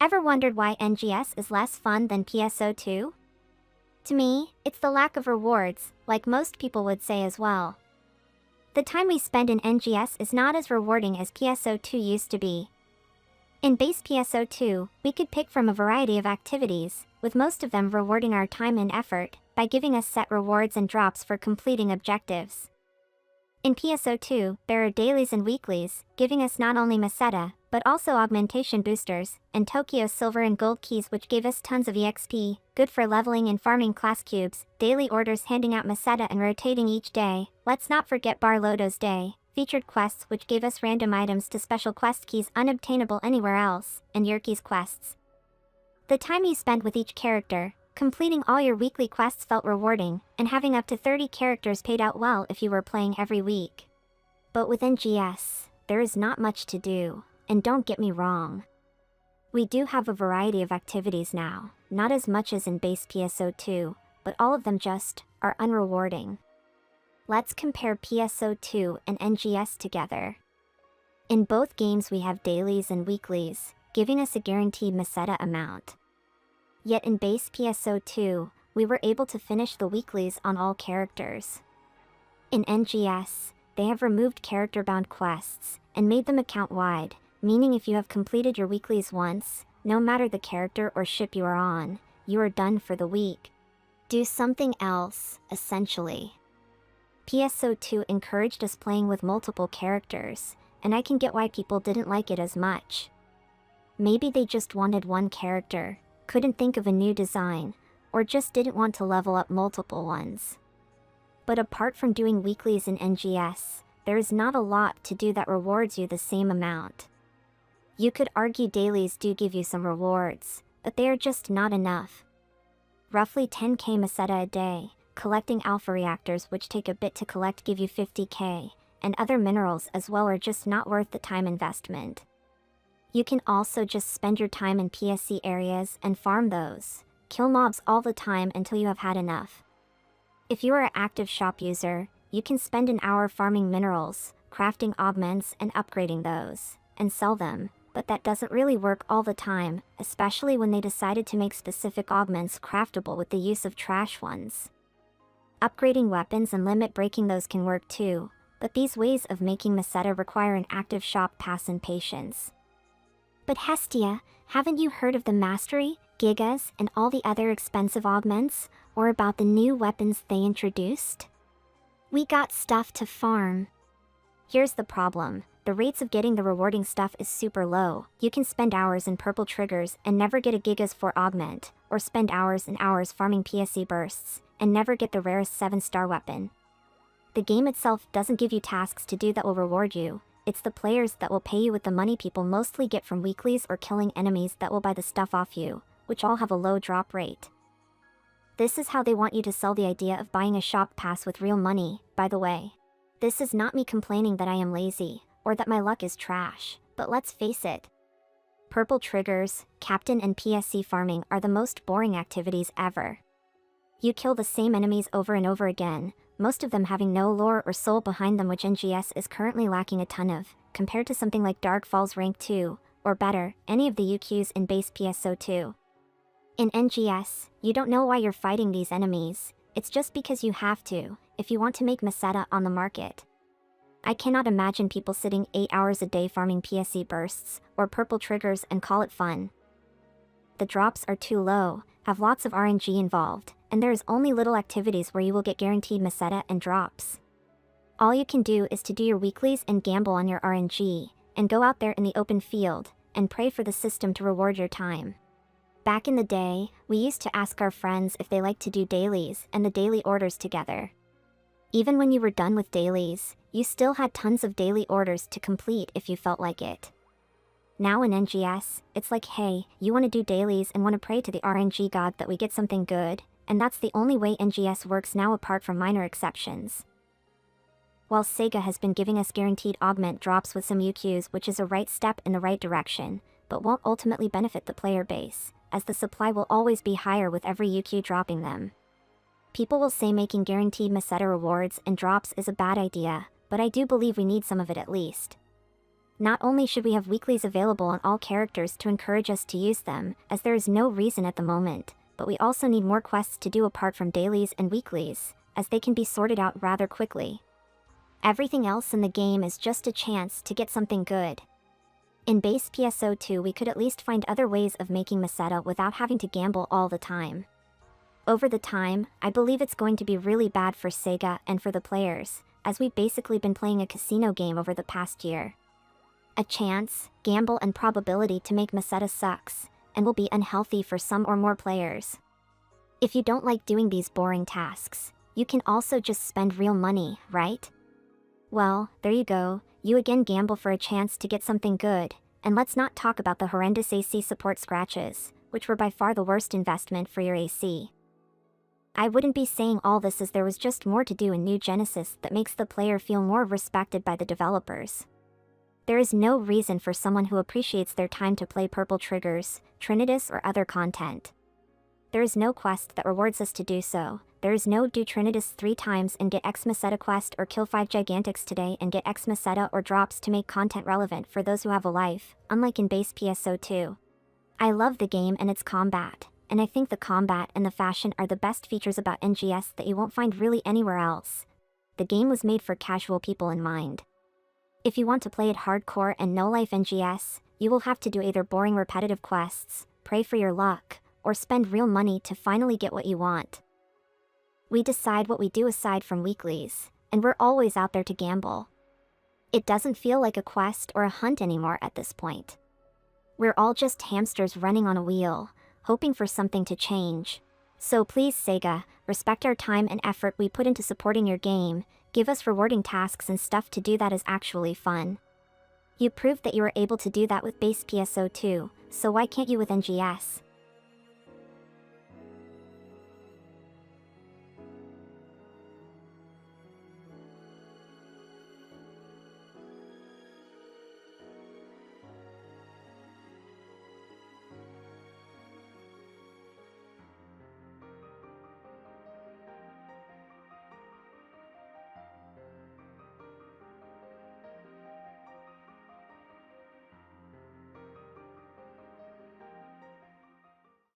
Ever wondered why NGS is less fun than PSO2? To me, it's the lack of rewards, like most people would say as well. The time we spend in NGS is not as rewarding as PSO2 used to be. In base PSO2, we could pick from a variety of activities, with most of them rewarding our time and effort, by giving us set rewards and drops for completing objectives. In PSO2, there are dailies and weeklies, giving us not only Meseta, but also augmentation boosters, and Tokyo silver and gold keys which gave us tons of EXP, good for leveling and farming class cubes, daily orders handing out Meseta and rotating each day. Let's not forget Barlodo's Day, featured quests which gave us random items to special quest keys unobtainable anywhere else, and Yerke's quests. The time you spent with each character, completing all your weekly quests felt rewarding, and having up to 30 characters paid out well if you were playing every week. But with NGS, there is not much to do, and don't get me wrong. We do have a variety of activities now, not as much as in base PSO2, but all of them just are unrewarding. Let's compare PSO2 and NGS together. In both games we have dailies and weeklies, giving us a guaranteed Meseta amount. Yet in base PSO2, we were able to finish the weeklies on all characters. In NGS, they have removed character-bound quests, and made them account-wide, meaning if you have completed your weeklies once, no matter the character or ship you are on, you are done for the week. Do something else, essentially. PSO2 encouraged us playing with multiple characters, and I can get why people didn't like it as much. Maybe they just wanted one character, couldn't think of a new design, or just didn't want to level up multiple ones. But apart from doing weeklies in NGS, there is not a lot to do that rewards you the same amount. You could argue dailies do give you some rewards, but they are just not enough. Roughly 10k Meseta a day, collecting alpha reactors which take a bit to collect give you 50k, and other minerals as well are just not worth the time investment. You can also just spend your time in PSC areas and farm those, kill mobs all the time until you have had enough. If you are an active shop user, you can spend an hour farming minerals, crafting augments and upgrading those, and sell them, but that doesn't really work all the time, especially when they decided to make specific augments craftable with the use of trash ones. Upgrading weapons and limit breaking those can work too, but these ways of making Meseta require an active shop pass and patience. But Hestia, haven't you heard of the Mastery, Gigas, and all the other expensive augments, or about the new weapons they introduced? We got stuff to farm. Here's the problem, the rates of getting the rewarding stuff is super low. You can spend hours in purple triggers and never get a Gigas 4 augment, or spend hours and hours farming PSC bursts, and never get the rarest 7-star weapon. The game itself doesn't give you tasks to do that will reward you. It's the players that will pay you with the money people mostly get from weeklies or killing enemies that will buy the stuff off you, which all have a low drop rate. This is how they want you to sell the idea of buying a shop pass with real money, by the way. This is not me complaining that I am lazy, or that my luck is trash, but let's face it. Purple triggers, Captan and PSC farming are the most boring activities ever. You kill the same enemies over and over again, most of them having no lore or soul behind them, which NGS is currently lacking a ton of, compared to something like Dark Falls Rank 2, or better, any of the UQs in base PSO2. In NGS, you don't know why you're fighting these enemies, it's just because you have to, if you want to make Meseta on the market. I cannot imagine people sitting 8 hours a day farming PSC bursts, or purple triggers and call it fun. The drops are too low, have lots of RNG involved, and there is only little activities where you will get guaranteed Meseta and drops. All you can do is to do your weeklies and gamble on your RNG, and go out there in the open field, and pray for the system to reward your time. Back in the day, we used to ask our friends if they liked to do dailies and the daily orders together. Even when you were done with dailies, you still had tons of daily orders to complete if you felt like it. Now in NGS, it's like, hey, you want to do dailies and want to pray to the RNG god that we get something good, and that's the only way NGS works now apart from minor exceptions. While SEGA has been giving us guaranteed augment drops with some UQs, which is a right step in the right direction, but won't ultimately benefit the player base, as the supply will always be higher with every UQ dropping them. People will say making guaranteed Meseta rewards and drops is a bad idea, but I do believe we need some of it at least. Not only should we have weeklies available on all characters to encourage us to use them, as there is no reason at the moment, but we also need more quests to do apart from dailies and weeklies, as they can be sorted out rather quickly. Everything else in the game is just a chance to get something good. In base PSO2 we could at least find other ways of making meseta without having to gamble all the time. Over the time, I believe it's going to be really bad for SEGA and for the players, as we've basically been playing a casino game over the past year. A chance, gamble and probability to make meseta sucks, and will be unhealthy for some or more players. If you don't like doing these boring tasks, you can also just spend real money, right? Well, there you go, you again gamble for a chance to get something good, and let's not talk about the horrendous AC support scratches, which were by far the worst investment for your AC. I wouldn't be saying all this as there was just more to do in New Genesis that makes the player feel more respected by the developers. There is no reason for someone who appreciates their time to play Purple Triggers, Trinitas or other content. There is no quest that rewards us to do so. There is no do Trinitas 3 times and get X meseta quest or kill 5 Gigantix today and get X meseta or drops to make content relevant for those who have a life, unlike in base PSO2. I love the game and its combat, and I think the combat and the fashion are the best features about NGS that you won't find really anywhere else. The game was made for casual people in mind. If you want to play it hardcore and no-life NGS, you will have to do either boring repetitive quests, pray for your luck, or spend real money to finally get what you want. We decide what we do aside from weeklies, and we're always out there to gamble. It doesn't feel like a quest or a hunt anymore at this point. We're all just hamsters running on a wheel, hoping for something to change. So please SEGA, respect our time and effort we put into supporting your game, give us rewarding tasks and stuff to do that is actually fun. You proved that you were able to do that with base PSO2, so why can't you with NGS?